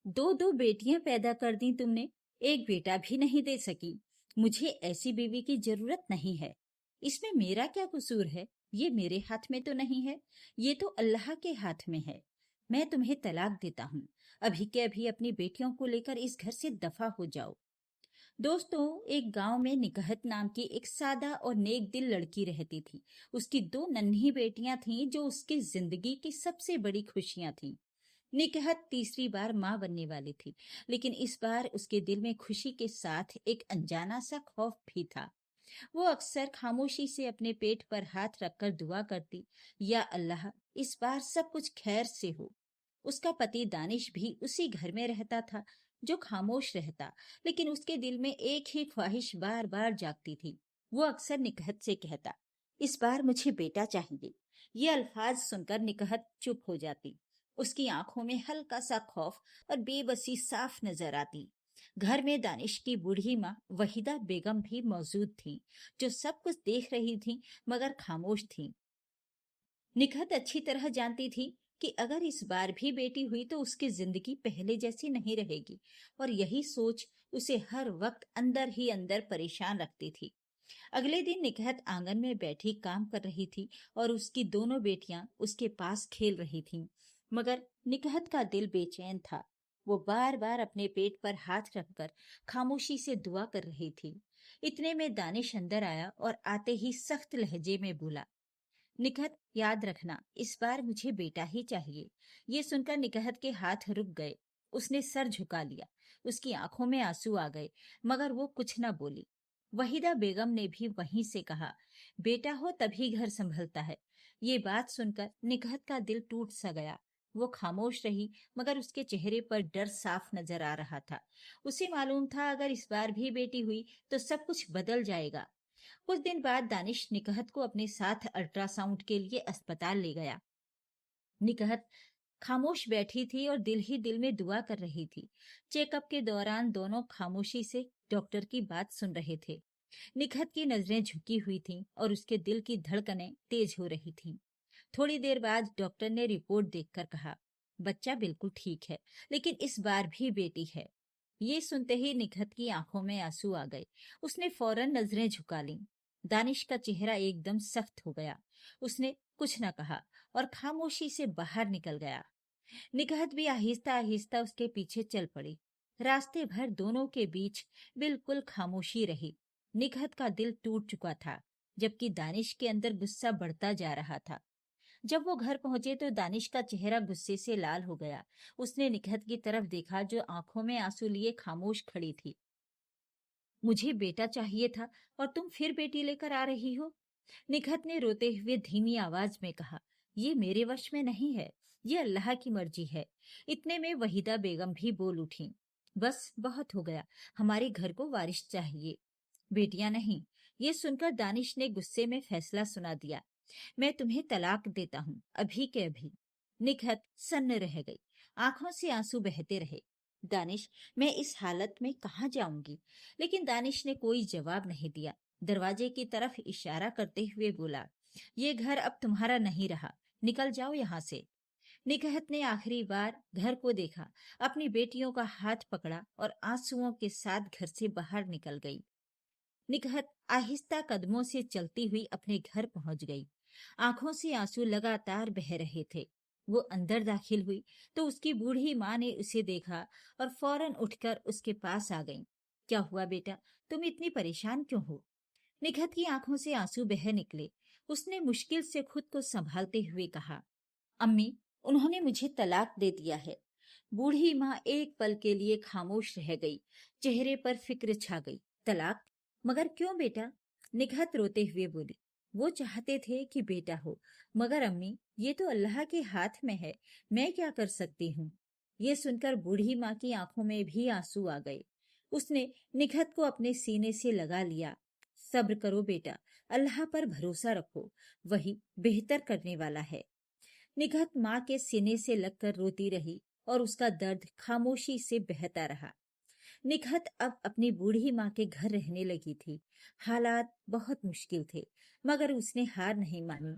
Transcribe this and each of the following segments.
दो दो बेटियां पैदा कर दी तुमने, एक बेटा भी नहीं दे सकी। मुझे ऐसी बीवी की जरूरत नहीं है। इसमें मेरा क्या कसूर है? ये मेरे हाथ में तो नहीं है, ये तो अल्लाह के हाथ में है। मैं तुम्हें तलाक देता हूँ। अभी के अभी अपनी बेटियों को लेकर इस घर से दफा हो जाओ। दोस्तों, एक गांव में निकहत नाम की एक सादा और नेक दिल लड़की रहती थी। उसकी दो नन्ही बेटियां थीं जो उसकी जिंदगी की सबसे बड़ी खुशियां थीं। निकहत तीसरी बार मां बनने वाली थी, लेकिन इस बार उसके दिल में खुशी के साथ एक अनजाना सा खौफ भी था। वो अक्सर खामोशी से अपने पेट पर हाथ रखकर दुआ करती, या अल्लाह, इस बार सब कुछ खैर से हो। उसका पति दानिश भी उसी घर में रहता था, जो खामोश रहता, लेकिन उसके दिल में एक ही ख्वाहिश बार बार जागती थी। वो अक्सर निकहत से कहता, इस बार मुझे बेटा चाहिए। ये अल्फाज सुनकर निकहत चुप हो जाती। उसकी आंखों में हल्का सा खौफ और बेबसी साफ नजर आती। घर में दानिश की बूढ़ी माँ वहीदा बेगम भी मौजूद थी, जो सब कुछ देख रही थी मगर खामोश थी। निकहत अच्छी तरह जानती थी कि अगर इस बार भी बेटी हुई तो उसकी जिंदगी पहले जैसी नहीं रहेगी, और यही सोच उसे हर वक्त अंदर ही अंदर परेशान रखती थी। अगले दिन निकहत आंगन में बैठी काम कर रही थी और उसकी दोनों बेटियां उसके पास खेल रही थीं। मगर निकहत का दिल बेचैन था। वो बार बार अपने पेट पर हाथ रखकर खामोशी से दुआ कर रही थी। इतने में दानिश अंदर आया और आते ही सख्त लहजे में बोला, निकहत, याद रखना, इस बार मुझे बेटा ही चाहिए। ये सुनकर निकहत के हाथ रुक गए। उसने सर झुका लिया। उसकी आंखों में आंसू आ गए, मगर वो कुछ न बोली। वहीदा बेगम ने भी वहीं से कहा, बेटा हो तभी घर संभलता है। ये बात सुनकर निकहत का दिल टूट सा गया। वो खामोश रही, मगर उसके चेहरे पर डर साफ नजर आ रहा था। उसे मालूम था अगर इस बार भी बेटी हुई तो सब कुछ बदल जाएगा। कुछ दिन बाद दानिश निकहत को अपने साथ अल्ट्रासाउंड के लिए अस्पताल ले गया। निकहत खामोश बैठी थी और दिल ही दिल में दुआ कर रही थी। चेकअप के दौरान दोनों खामोशी से डॉक्टर की बात सुन रहे थे। निकहत की नजरें झुकी हुई थीं और उसके दिल की धड़कनें तेज हो रही थीं। थोड़ी देर बाद डॉक्टर ने रिपोर्ट देखकर कहा, बच्चा बिल्कुल ठीक है, लेकिन इस बार भी बेटी है। ये सुनते ही निकहत की आंखों में आंसू आ गए। उसने फौरन नजरें झुका लीं। दानिश का चेहरा एकदम सख्त हो गया। उसने कुछ न कहा और खामोशी से बाहर निकल गया। निकहत भी आहिस्ता आहिस्ता उसके पीछे चल पड़ी। रास्ते भर दोनों के बीच बिल्कुल खामोशी रही। निकहत का दिल टूट चुका था, जबकि दानिश के अंदर गुस्सा बढ़ता जा रहा था। जब वो घर पहुंचे तो दानिश का चेहरा गुस्से से लाल हो गया। उसने निकहत की तरफ देखा, जो आंखों में आंसू लिए खामोश खड़ी थी। मुझे बेटा चाहिए था और तुम फिर बेटी लेकर आ रही हो। निकहत ने रोते हुए धीमी आवाज में कहा, ये मेरे वश में नहीं है, ये अल्लाह की मर्जी है। इतने में वहीदा बेगम भी बोल उठी, बस बहुत हो गया, हमारे घर को वारिस चाहिए, बेटियां नहीं। ये सुनकर दानिश ने गुस्से में फैसला सुना दिया, मैं तुम्हें तलाक देता हूँ, अभी के अभी। निकहत सन्न रह गई। आंखों से आंसू बहते रहे। दानिश, मैं इस हालत में कहाँ जाऊंगी? लेकिन दानिश ने कोई जवाब नहीं दिया। दरवाजे की तरफ इशारा करते हुए बोला, ये घर अब तुम्हारा नहीं रहा, निकल जाओ यहाँ से। निकहत ने आखिरी बार घर को देखा, अपनी बेटियों का हाथ पकड़ा और आंसुओं के साथ घर से बाहर निकल गई। निकहत आहिस्ता कदमों से चलती हुई अपने घर पहुंच गई। आंखों से आंसू लगातार बह रहे थे। वो अंदर दाखिल हुई तो उसकी बूढ़ी माँ ने उसे देखा और फौरन उठकर उसके पास आ गई। क्या हुआ बेटा, तुम इतनी परेशान क्यों हो? निकहत की आंखों से आंसू बह निकले। उसने मुश्किल से खुद को संभालते हुए कहा, अम्मी, उन्होंने मुझे तलाक दे दिया है। बूढ़ी माँ एक पल के लिए खामोश रह गई। चेहरे पर फिक्र छा गई। तलाक? मगर क्यों बेटा? निकहत रोते हुए बोली, वो चाहते थे कि बेटा हो, मगर अम्मी, ये तो अल्लाह के हाथ में है, मैं क्या कर सकती हूँ? ये सुनकर बूढ़ी माँ की आंखों में भी आंसू आ गए। उसने निकहत को अपने सीने से लगा लिया। सब्र करो बेटा, अल्लाह पर भरोसा रखो, वही बेहतर करने वाला है। निकहत माँ के सीने से लगकर रोती रही और उसका दर्द खामोशी से बहता रहा। निकहत अब अपनी बूढ़ी माँ के घर रहने लगी थी। हालात बहुत मुश्किल थे, मगर उसने हार नहीं मानी।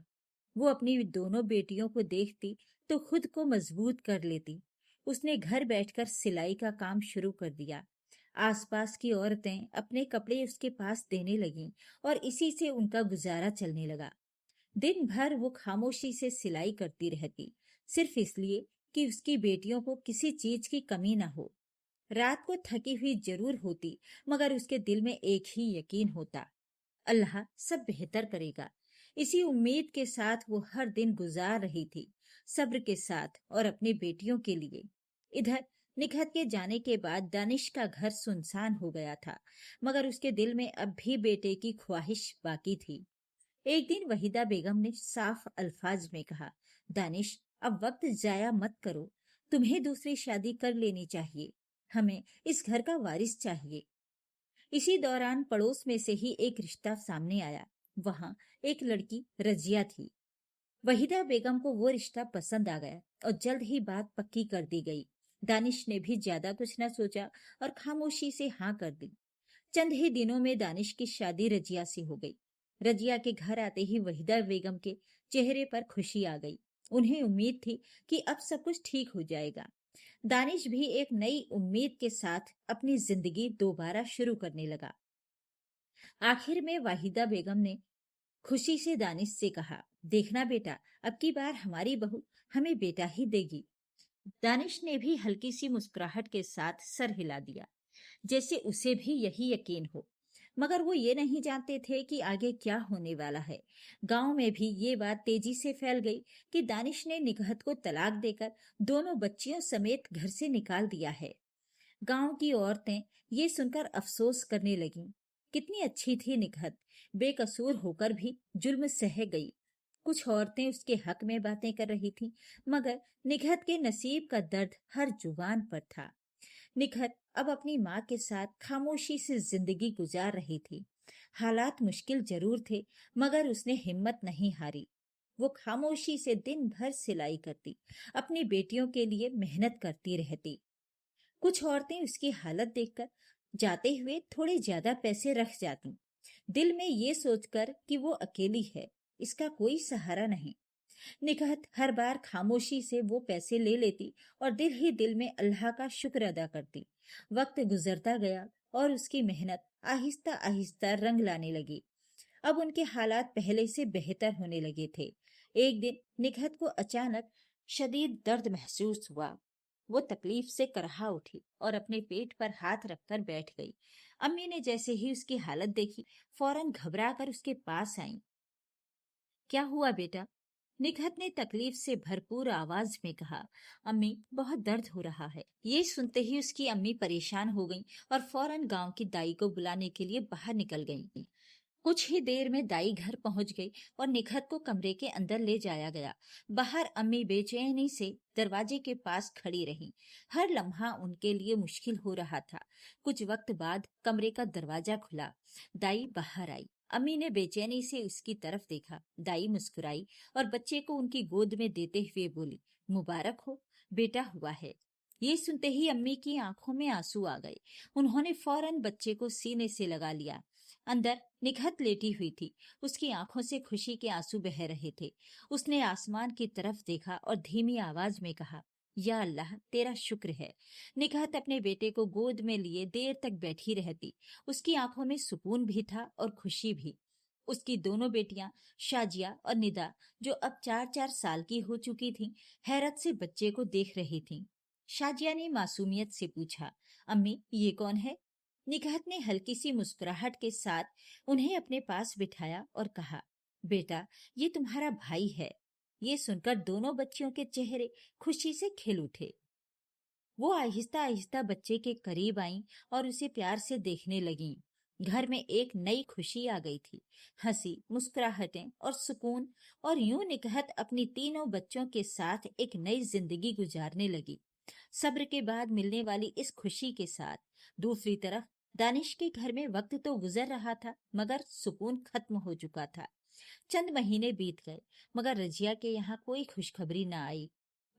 वो अपनी दोनों बेटियों को देखती तो खुद को मजबूत कर लेती। उसने घर बैठकर सिलाई का काम शुरू कर दिया। आसपास की औरतें अपने कपड़े उसके पास देने लगीं और इसी से उनका गुजारा चलने लगा। दिन भर वो खामोशी से सिलाई करती रहती, सिर्फ इसलिए कि उसकी बेटियों को किसी चीज की कमी ना हो। रात को थकी हुई जरूर होती, मगर उसके दिल में एक ही यकीन होता, अल्लाह सब बेहतर करेगा। इसी उम्मीद के साथ वो हर दिन गुजार रही थी, सब्र के साथ और अपनी बेटियों के लिए। इधर निखत के जाने के बाद दानिश का घर सुनसान हो गया था, मगर उसके दिल में अब भी बेटे की ख्वाहिश बाकी थी। एक दिन वहीदा बेगम ने साफ अल्फाज में कहा, दानिश, अब वक्त जाया मत करो, तुम्हें दूसरी शादी कर लेनी चाहिए। हमें इस घर का वारिस चाहिए। इसी दौरान पड़ोस में से ही एक रिश्ता सामने आया। वहां एक लड़की रजिया थी। वहीदा बेगम को वो रिश्ता पसंद आ गया और जल्द ही बात पक्की कर दी गई। दानिश ने भी ज्यादा कुछ न सोचा और खामोशी से हाँ कर दी। चंद ही दिनों में दानिश की शादी रजिया से हो गई। रजिया के घर आते ही वहीदा बेगम के चेहरे पर खुशी आ गई। उन्हें उम्मीद थी कि अब सब कुछ ठीक हो जाएगा। दानिश भी एक नई उम्मीद के साथ अपनी जिंदगी दोबारा शुरू करने लगा। आखिर में वाहिदा बेगम ने खुशी से दानिश से कहा, देखना बेटा, अब की बार हमारी बहू हमें बेटा ही देगी। दानिश ने भी हल्की सी मुस्कुराहट के साथ सर हिला दिया, जैसे उसे भी यही यकीन हो। मगर वो ये नहीं जानते थे कि आगे क्या होने वाला है। गांव में भी ये बात तेजी से फैल गई कि दानिश ने निकहत को तलाक देकर दोनों बच्चियों समेत घर से निकाल दिया है। गांव की औरतें ये सुनकर अफसोस करने लगीं। कितनी अच्छी थी निकहत, बेकसूर होकर भी जुल्म सह गई। कुछ औरतें उसके हक में बातें कर रही थीं, मगर निकहत के नसीब का दर्द हर जुबान पर था। निखत अब अपनी माँ के साथ खामोशी से जिंदगी गुजार रही थी। हालात मुश्किल जरूर थे, मगर उसने हिम्मत नहीं हारी। वो खामोशी से दिन भर सिलाई करती, अपनी बेटियों के लिए मेहनत करती रहती। कुछ औरतें उसकी हालत देखकर जाते हुए थोड़े ज्यादा पैसे रख जाती, दिल में ये सोचकर कि वो अकेली है, इसका कोई सहारा नहीं। निकहत हर बार खामोशी से वो पैसे ले लेती और दिल ही दिल में अल्लाह का शुक्र अदा करती। वक्त गुजरता गया और उसकी मेहनत आहिस्ता आहिस्ता रंग लाने लगी। अब उनके हालात पहले से बेहतर होने लगे थे। एक दिन निकहत को अचानक शदीद दर्द महसूस हुआ। वो तकलीफ से करहा उठी और अपने पेट पर हाथ रखकर बैठ गई। अम्मी ने जैसे ही उसकी हालत देखी, फौरन घबरा कर उसके पास आई। क्या हुआ बेटा? निखत ने तकलीफ से भरपूर आवाज में कहा, अम्मी, बहुत दर्द हो रहा है। ये सुनते ही उसकी अम्मी परेशान हो गईं और फौरन गांव की दाई को बुलाने के लिए बाहर निकल गईं। कुछ ही देर में दाई घर पहुंच गई और निखत को कमरे के अंदर ले जाया गया। बाहर अम्मी बेचैनी से दरवाजे के पास खड़ी रहीं। हर लम्हा उनके लिए मुश्किल हो रहा था। कुछ वक्त बाद कमरे का दरवाजा खुला। दाई बाहर आई। अम्मी ने बेचैनी से उसकी तरफ देखा। दाई मुस्कुराई और बच्चे को उनकी गोद में देते हुए बोली, मुबारक हो, बेटा हुआ है। ये सुनते ही अम्मी की आंखों में आंसू आ गए। उन्होंने फौरन बच्चे को सीने से लगा लिया। अंदर निकहत लेटी हुई थी। उसकी आंखों से खुशी के आंसू बह रहे थे। उसने आसमान की तरफ देखा और धीमी आवाज में कहा, या अल्लाह, तेरा शुक्र है। निकहत अपने बेटे को गोद में लिए देर तक बैठी रहती। उसकी आंखों में सुकून भी था और खुशी भी। उसकी दोनों बेटियां शाजिया और निदा, जो अब 4-4 साल की हो चुकी थीं, हैरत से बच्चे को देख रही थीं। शाजिया ने मासूमियत से पूछा, अम्मी, ये कौन है? निकहत ने हल्की सी मुस्कुराहट के साथ उन्हें अपने पास बिठाया और कहा, बेटा, ये तुम्हारा भाई है। ये सुनकर दोनों बच्चियों के चेहरे खुशी से खिल उठे। वो आहिस्ता आहिस्ता बच्चे के करीब आईं और उसे प्यार से देखने लगीं। घर में एक नई खुशी आ गई थी। हंसी, मुस्कुराहटें और सुकून। और यूं निकहत अपनी तीनों बच्चों के साथ एक नई जिंदगी गुजारने लगी, सब्र के बाद मिलने वाली इस खुशी के साथ। दूसरी तरफ दानिश के घर में वक्त तो गुजर रहा था, मगर सुकून खत्म हो चुका था। चंद महीने बीत गए, मगर रजिया के यहाँ कोई खुशखबरी न आई।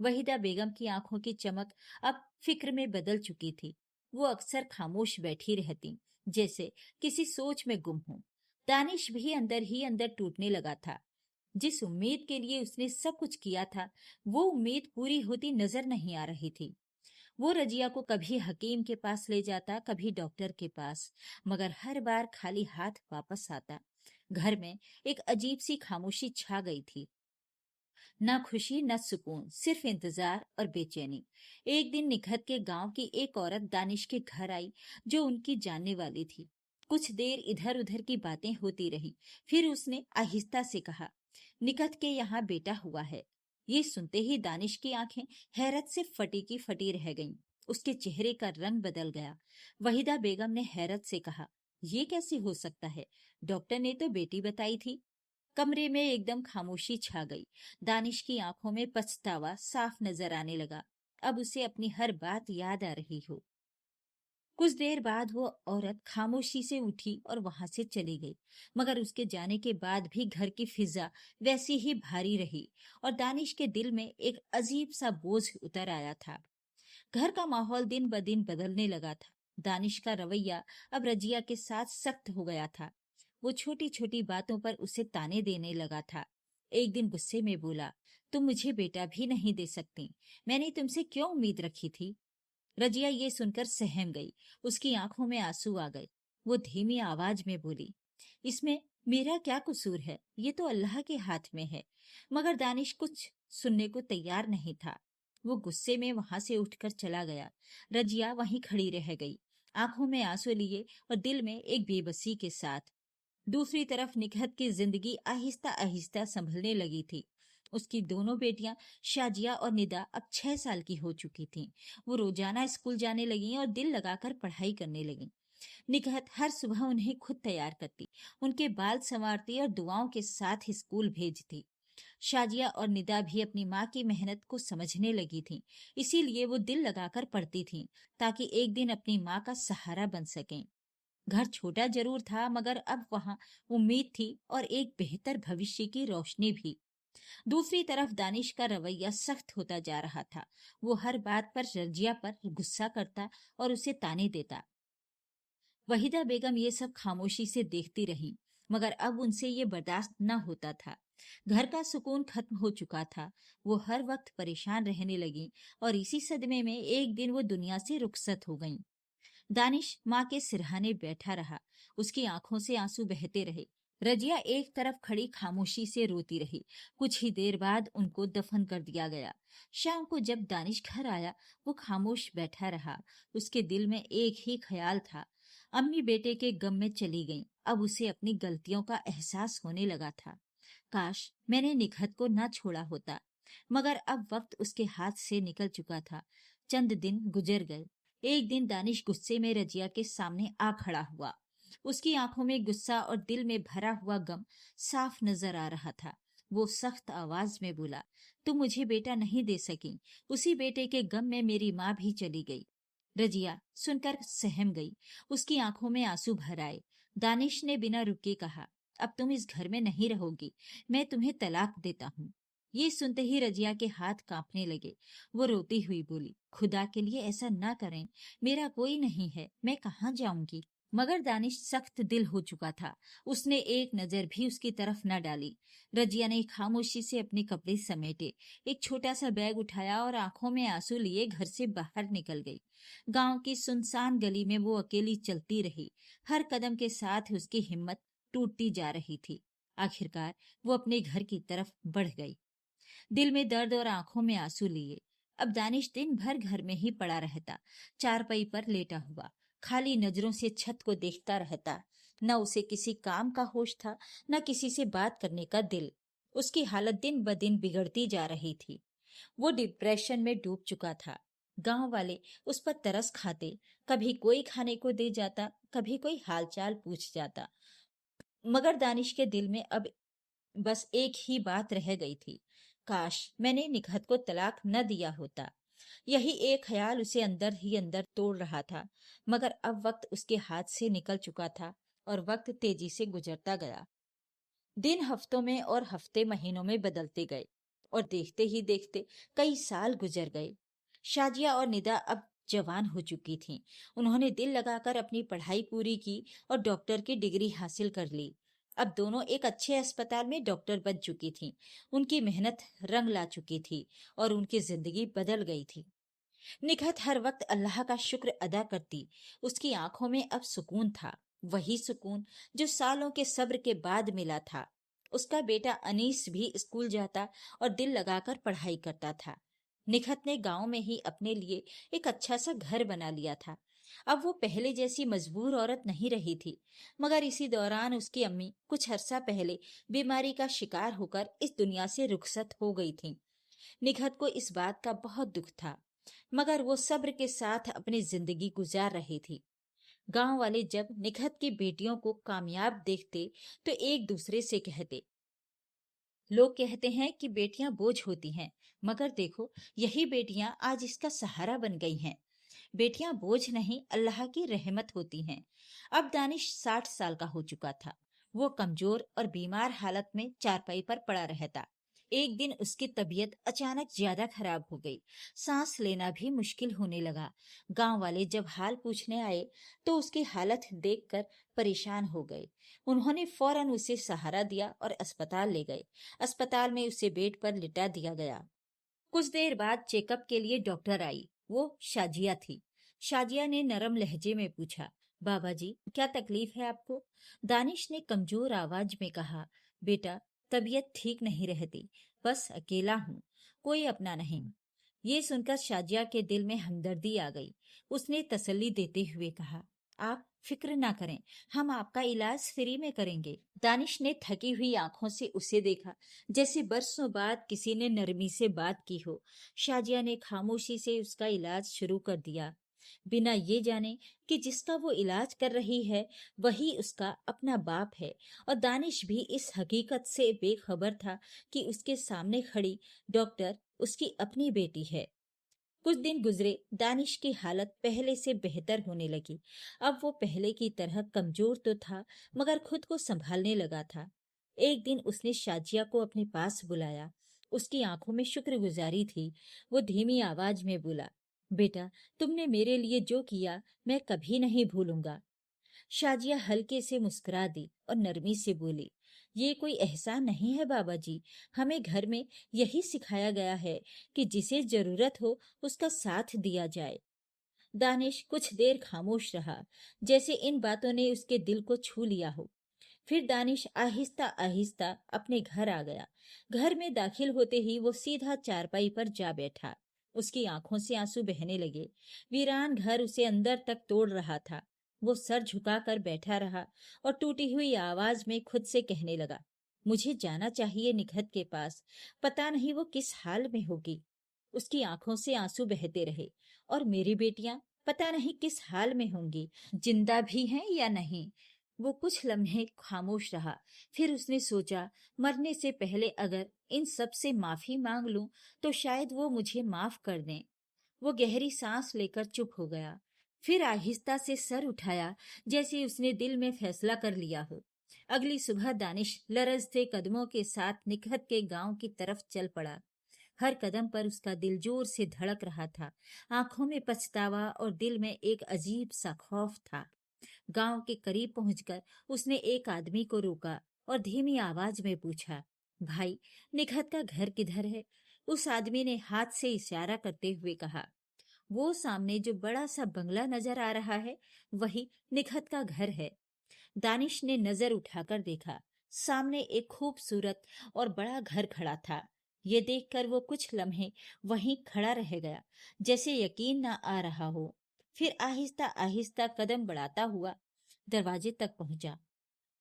वहीदा बेगम की आंखों की चमक अब फिक्र में बदल चुकी थी। वो अक्सर खामोश बैठी रहती, जैसे किसी सोच में गुम हो। दानिश भी अंदर ही अंदर टूटने लगा था। जिस उम्मीद के लिए उसने सब कुछ किया था, वो उम्मीद पूरी होती नजर नहीं आ रही थी। वो रजिया को कभी हकीम के पास ले जाता, कभी डॉक्टर के पास, मगर हर बार खाली हाथ वापस आता। घर में एक अजीब सी खामोशी छा गई थी। न खुशी न सुकून, सिर्फ इंतजार और बेचैनी। एक दिन निखत के गांव की एक औरत दानिश के घर आई, जो उनकी जानने वाली थी। कुछ देर इधर उधर की बातें होती रही। फिर उसने आहिस्ता से कहा, निखत के यहाँ बेटा हुआ है। ये सुनते ही दानिश की आंखें हैरत से फटी की फटी रह गईं। उसके चेहरे का रंग बदल गया। वहीदा बेगम ने हैरत से कहा, ये कैसे हो सकता है? डॉक्टर ने तो बेटी बताई थी। कमरे में एकदम खामोशी छा गई। दानिश की आंखों में पछतावा साफ नजर आने लगा। अब उसे अपनी हर बात याद आ रही हो। कुछ देर बाद वो औरत खामोशी से उठी और वहां से चली गई। मगर उसके जाने के बाद भी घर की फिजा वैसी ही भारी रही और दानिश के दिल में एक अजीब सा बोझ उतर आया था। घर का माहौल दिन ब दिन बदलने लगा था। दानिश का रवैया अब रजिया के साथ सख्त हो गया था। वो छोटी छोटी बातों पर उसे ताने देने लगा था। एक दिन गुस्से में बोला, तुम मुझे बेटा भी नहीं दे सकती। मैंने तुमसे क्यों उम्मीद रखी थी? रजिया ये सुनकर सहम गई। उसकी आंखों में आंसू आ गए। वो धीमी आवाज में बोली, इसमें मेरा क्या कसूर है? ये तो अल्लाह के हाथ में है। मगर दानिश कुछ सुनने को तैयार नहीं था। वो गुस्से में वहां से उठकर चला गया। रजिया वहीं खड़ी रह गई, आंखों में आंसू लिए और दिल में एक बेबसी के साथ। दूसरी तरफ निकहत की जिंदगी आहिस्ता आहिस्ता संभलने लगी थी। उसकी दोनों बेटियां शाजिया और निदा अब 6 साल की हो चुकी थीं। वो रोजाना स्कूल जाने लगी और दिल लगाकर पढ़ाई करने लगी। निकहत हर सुबह उन्हें खुद तैयार करती, उनके बाल संवारती और दुआओं के साथ स्कूल भेजती। शाजिया और निदा भी अपनी माँ की मेहनत को समझने लगी थीं, इसीलिए वो दिल लगाकर पढ़ती थीं, ताकि एक दिन अपनी माँ का सहारा बन सकें। घर छोटा जरूर था, मगर अब वहाँ उम्मीद थी और एक बेहतर भविष्य की रोशनी भी। दूसरी तरफ दानिश का रवैया सख्त होता जा रहा था। वो हर बात पर रजिया पर गुस्सा करता और उसे ताने देता। वहीदा बेगम ये सब खामोशी से देखती रही, मगर अब उनसे ये बर्दाश्त न होता था। घर का सुकून खत्म हो चुका था। वो हर वक्त परेशान रहने लगी और इसी सदमे में एक दिन वो दुनिया से रुखसत हो गईं। दानिश माँ के सिरहाने बैठा रहा। उसकी आंखों से आंसू बहते रहे। रजिया एक तरफ खड़ी खामोशी से रोती रही। कुछ ही देर बाद उनको दफन कर दिया गया। शाम को जब दानिश घर आया, वो खामोश बैठा रहा। उसके दिल में एक ही ख्याल था, अम्मी बेटे के गम में चली गईं। अब उसे अपनी गलतियों का एहसास होने लगा था। काश मैंने निखत को न छोड़ा होता, मगर अब वक्त उसके हाथ से निकल चुका था। चंद दिन गुजर गए। एक दिन दानिश गुस्से में रजिया के सामने आ खड़ा हुआ। उसकी आंखों में गुस्सा और दिल में भरा हुआ गम साफ नजर आ रहा था। वो सख्त आवाज में बोला, तुम मुझे बेटा नहीं दे सकी। उसी बेटे के गम में मेरी माँ भी चली गई। रजिया सुनकर सहम गई। उसकी आंखों में आंसू भर आए। दानिश ने बिना रुके कहा, अब तुम इस घर में नहीं रहोगी। मैं तुम्हें तलाक देता हूँ। ये सुनते ही रजिया के हाथ कांपने लगे। वो रोती हुई बोली, खुदा के लिए ऐसा ना करें। मेरा कोई नहीं है, मैं कहाँ जाऊंगी? मगर दानिश सख्त दिल हो चुका था। उसने एक नजर भी उसकी तरफ न डाली। रजिया ने खामोशी से अपने कपड़े समेटे, एक छोटा सा बैग उठाया और आंखों में आंसू लिए घर से बाहर निकल गई। गांव की सुनसान गली में वो अकेली चलती रही। हर कदम के साथ उसकी हिम्मत टूटती जा रही थी। आखिरकार वो अपने घर की तरफ बढ़ गई, दिल में दर्द और आंखों में आंसू लिए। अब दानिश दिन भर घर में ही पड़ा रहता, चारपाई पर लेटा हुआ, खाली नजरों से छत को देखता रहता। न उसे किसी काम का होश था, न किसी से बात करने का दिल। उसकी हालत दिन ब दिन बिगड़ती जा रही थी। वो डिप्रेशन में डूब चुका था। गांव वाले उस पर तरस खाते। कभी कोई खाने को दे जाता, कभी कोई हालचाल पूछ जाता। मगर दानिश के दिल में अब बस एक ही बात रह गई थी, काश मैंने निखत को तलाक न दिया होता। यही एक ख्याल उसे अंदर ही अंदर तोड़ रहा था। मगर अब वक्त उसके हाथ से निकल चुका था और वक्त तेजी से गुजरता गया। दिन हफ्तों में और हफ्ते महीनों में बदलते गए और देखते ही देखते कई साल गुजर गए। शाजिया और निदा अब जवान हो चुकी थीं। उन्होंने दिल लगाकर अपनी पढ़ाई पूरी की और डॉक्टर की डिग्री हासिल कर ली। अब दोनों एक अच्छे अस्पताल में डॉक्टर बन चुकी थीं। उनकी मेहनत रंग ला चुकी थी और उनकी जिंदगी बदल गई थी। निखत हर वक्त अल्लाह का शुक्र अदा करती। उसकी आंखों में अब सुकून था, वही सुकून जो सालों के सब्र के बाद मिला था। उसका बेटा अनीस भी स्कूल जाता और दिल लगाकर पढ़ाई करता था। निखत ने गांव में ही अपने लिए एक अच्छा सा घर बना लिया था। अब वो पहले जैसी मजबूर औरत नहीं रही थी, मगर इसी दौरान उसकी अम्मी कुछ अरसा पहले बीमारी का शिकार होकर इस दुनिया से रुखसत हो गई थी। निखत को इस बात का बहुत दुख था, मगर वो सब्र के साथ अपनी जिंदगी गुजार रही थी। गांव वाले जब निखत की बेटियों को कामयाब देखते तो एक दूसरे से कहते, लोग कहते हैं कि बेटियां बोझ होती हैं, मगर देखो यही बेटियां आज इसका सहारा बन गई हैं। बेटियां बोझ नहीं, अल्लाह की रहमत होती हैं। अब दानिश 60 साल का हो चुका था। वो कमजोर और बीमार हालत में चारपाई पर पड़ा रहता। एक दिन उसकी तबीयत अचानक ज्यादा खराब हो गई। सांस लेना भी मुश्किल होने लगा। गांव वाले जब हाल पूछने आए तो उसकी हालत देखकर परेशान हो गए। उन्होंने फौरन उसे सहारा दिया और अस्पताल ले गए। अस्पताल में उसे बेड पर लिटा दिया गया। कुछ देर बाद चेकअप के लिए डॉक्टर आई। वो शाजिया थी। शाजिया ने नरम लहजे में पूछा, बाबा जी क्या तकलीफ है आपको? दानिश ने कमजोर आवाज में कहा, बेटा तबीयत ठीक नहीं रहती, बस अकेला हूँ, कोई अपना नहीं। ये सुनकर शाजिया के दिल में हमदर्दी आ गई। उसने तसल्ली देते हुए कहा, आप फिक्र ना करें, हम आपका इलाज फ्री में करेंगे। दानिश ने थकी हुई आंखों से उसे देखा, जैसे बरसों बाद किसी ने नरमी से बात की हो। शाजिया ने खामोशी से उसका इलाज शुरू कर दिया, बिना ये जाने कि जिसका वो इलाज कर रही है वही उसका अपना बाप है। और दानिश भी इस हकीकत से बेखबर था कि उसके सामने खड़ी डॉक्टर उसकी अपनी बेटी है। कुछ दिन गुजरे, दानिश की हालत पहले से बेहतर होने लगी। अब वो पहले की तरह कमजोर तो था, मगर खुद को संभालने लगा था। एक दिन उसने शाजिया को अपने पास बुलाया। उसकी आंखों में शुक्रगुजारी थी। वो धीमी आवाज में बोला, बेटा तुमने मेरे लिए जो किया मैं कभी नहीं भूलूंगा। शाजिया हल्के से मुस्कुरा दी और नरमी से बोली, ये कोई एहसान नहीं है बाबा जी, हमें घर में यही सिखाया गया है कि जिसे जरूरत हो उसका साथ दिया जाए। दानिश कुछ देर खामोश रहा, जैसे इन बातों ने उसके दिल को छू लिया हो। फिर दानिश आहिस्ता आहिस्ता अपने घर आ गया। घर में दाखिल होते ही वो सीधा चारपाई पर जा बैठा। उसकी आंखों से आंसू बहने लगे। वीरान घर उसे अंदर तक तोड़ रहा था। वो सर झुकाकर बैठा रहा और टूटी हुई आवाज में खुद से कहने लगा, मुझे जाना चाहिए निखत के पास, पता नहीं वो किस हाल में होगी। उसकी आंखों से आंसू बहते रहे। और मेरी बेटियां पता नहीं किस हाल में होंगी, जिंदा भी हैं या नहीं। वो कुछ लम्हे खामोश रहा। फिर उसने सोचा, मरने से पहले अगर इन सब से माफी मांग लूं तो शायद वो मुझे माफ कर दें। वो गहरी सांस लेकर चुप हो गया। फिर आहिस्ता से सर उठाया, जैसे उसने दिल में फैसला कर लिया हो। अगली सुबह दानिश लरजते कदमों के साथ निखत के गांव की तरफ चल पड़ा। हर कदम पर उसका दिल जोर से धड़क रहा था। आंखों में पछतावा और दिल में एक अजीब सा खौफ था। गांव के करीब पहुंचकर उसने एक आदमी को रोका और धीमी आवाज में पूछा, भाई निखत का घर किधर है? उस आदमी ने हाथ से इशारा करते हुए कहा, वो सामने जो बड़ा सा बंगला नजर आ रहा है वही निखत का घर है। दानिश ने नजर उठाकर देखा। सामने एक खूबसूरत और बड़ा घर खड़ा था। ये देखकर वो कुछ लम्हे वहीं खड़ा रह गया, जैसे यकीन ना आ रहा हो। फिर आहिस्ता आहिस्ता कदम बढ़ाता हुआ दरवाजे तक पहुंचा।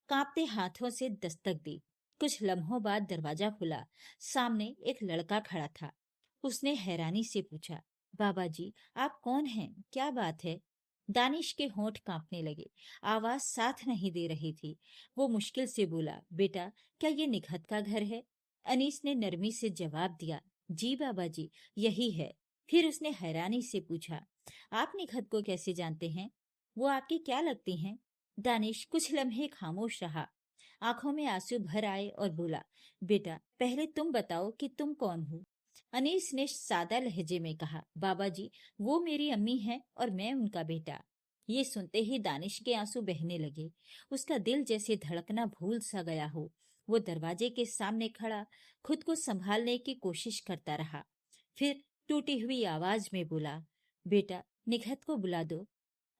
कांपते हाथों से दस्तक दी। कुछ लम्हों बाद दरवाजा खुला। सामने एक लड़का खड़ा था। उसने हैरानी से पूछा, बाबा जी आप कौन हैं, क्या बात है? दानिश के होंठ कांपने लगे। आवाज साथ नहीं दे रही थी। वो मुश्किल से बोला, बेटा क्या ये निखत का घर है? अनीस ने नरमी से जवाब दिया, जी बाबा जी यही है। फिर उसने हैरानी से पूछा, आप निखत को कैसे जानते हैं? वो आपकी क्या लगती हैं? दानिश कुछ लम्हे खामोश रहा। आंखों में आंसू भर आए और बोला, बेटा पहले तुम बताओ कि तुम कौन हो? अनीस ने सादा लहजे में कहा, बाबा जी वो मेरी अम्मी है और मैं उनका बेटा। ये सुनते ही दानिश के आंसू बहने लगे। उसका दिल जैसे धड़कना भूल सा गया हो। वो दरवाजे के सामने खड़ा खुद को संभालने की कोशिश करता रहा। फिर टूटी हुई आवाज में बोला, बेटा, निखत को बुला दो।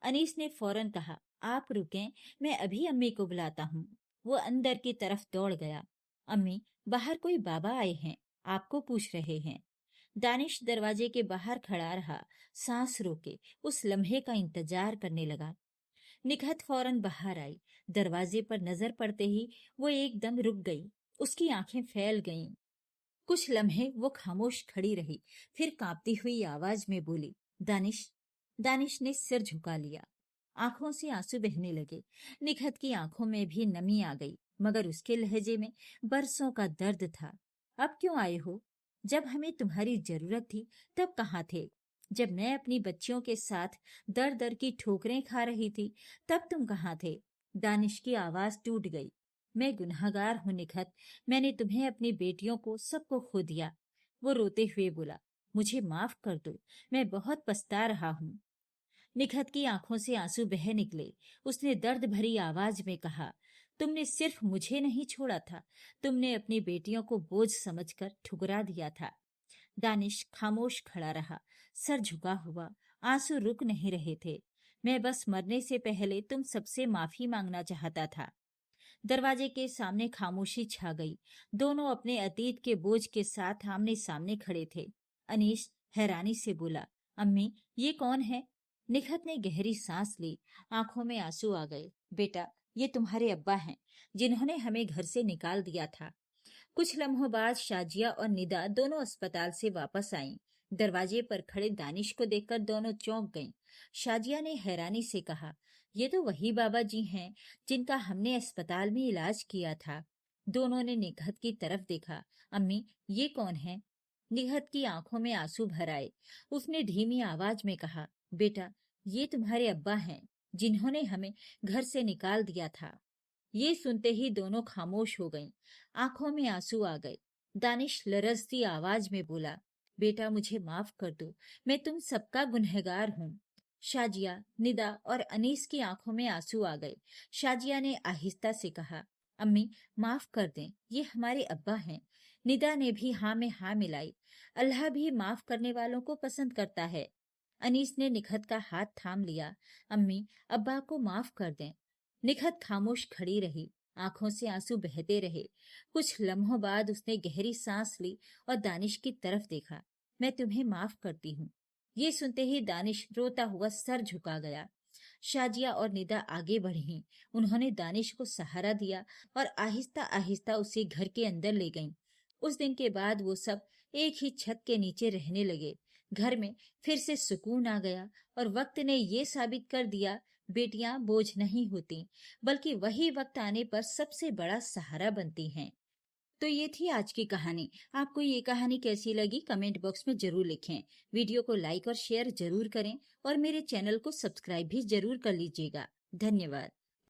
अनीस ने फौरन कहा। आप रुकें, मैं अभी अम्मी को बुलाता हूँ। वो अंदर की तरफ दौड़ गया। अम्मी, बाहर कोई बाबा आए हैं, आपको पूछ रहे हैं। दानिश दरवाजे के बाहर खड़ा रहा, सांस रोके उस लम्हे का इंतजार करने लगा। निखत फौरन बाहर आई। दरवाजे पर नजर पड़ते ही वो एकदम रुक गई। उसकी आंखें फैल गईं। कुछ लम्हे वो खामोश खड़ी रही, फिर कांपती हुई आवाज में बोली, दानिश। दानिश ने सिर झुका लिया। आंखों से आंसू बहने लगे। निखत की आंखों में भी नमी आ गई, मगर उसके लहजे में बरसों का दर्द था। अब क्यों आए हो? जब हमें तुम्हारी जरूरत थी तब कहाँ थे? जब मैं अपनी बच्चियों के साथ दर दर की ठोकरें खा रही थी तब तुम कहाँ थे? दानिश की आवाज टूट गई। मैं गुनहगार हूं निखत, मैंने तुम्हें, अपनी बेटियों को, सबको खो दिया। वो रोते हुए बोला, मुझे माफ कर दो, मैं बहुत पछता रहा हूँ। निखत की आंखों से आंसू बह निकले। उसने दर्द भरी आवाज में कहा, तुमने सिर्फ मुझे नहीं छोड़ा था, तुमने अपनी बेटियों को बोझ समझकर ठुकरा दिया था। दानिश खामोश खड़ा रहा, सर झुका हुआ। आंसू रुक नहीं रहे थे। मैं बस मरने से पहले तुम सबसे माफी मांगना चाहता था। दरवाजे के सामने खामोशी छा गई। दोनों अपने अतीत के बोझ के साथ आमने सामने खड़े थे। अनीश हैरानी से बोला, अम्मी, ये कौन है? निखत ने गहरी सांस ली। आंखों में आंसू आ गए। बेटा, ये तुम्हारे अब्बा हैं, जिन्होंने हमें घर से निकाल दिया था। कुछ लम्हों बाद शाजिया और निदा दोनों अस्पताल से वापस आईं। दरवाजे पर खड़े दानिश को देखकर दोनों चौंक गईं। शाजिया ने हैरानी से कहा, ये तो वही बाबा जी हैं जिनका हमने अस्पताल में इलाज किया था। दोनों ने निखत की तरफ देखा। अम्मी, ये कौन है? निखत की आंखों में आंसू भर आए। उसने धीमी आवाज में कहा, बेटा, ये तुम्हारे अब्बा हैं, जिन्होंने हमें घर से निकाल दिया था। ये सुनते ही दोनों खामोश हो गईं। आंखों में आंसू आ गए। दानिश लरजती आवाज में बोला, बेटा, मुझे माफ कर दो, मैं तुम सबका गुनहगार हूँ। शाजिया, निदा और अनीस की आंखों में आंसू आ गए। शाजिया ने आहिस्ता से कहा, अम्मी, माफ कर दें, ये हमारे अब्बा हैं। निदा ने भी हाँ में हाँ मिलाई। अल्लाह भी माफ करने वालों को पसंद करता है। अनीस ने निखत का हाथ थाम लिया। अम्मी, अब्बा को माफ कर दें। निखत खामोश खड़ी रही। आंखों से आंसू बहते रहे। कुछ लम्हों बाद उसने गहरी सांस ली और दानिश की तरफ देखा। मैं तुम्हें माफ करती हूँ। ये सुनते ही दानिश रोता हुआ सर झुका गया। शाजिया और निदा आगे बढ़ी। उन्होंने दानिश को सहारा दिया और आहिस्ता आहिस्ता उसे घर के अंदर ले गईं। उस दिन के बाद वो सब एक ही छत के नीचे रहने लगे। घर में फिर से सुकून आ गया और वक्त ने ये साबित कर दिया, बेटियां बोझ नहीं होती, बल्कि वही वक्त आने पर सबसे बड़ा सहारा बनती हैं। तो ये थी आज की कहानी। आपको ये कहानी कैसी लगी कमेंट बॉक्स में जरूर लिखें। वीडियो को लाइक और शेयर जरूर करें और मेरे चैनल को सब्सक्राइब भी जरूर कर लीजिएगा। धन्यवाद।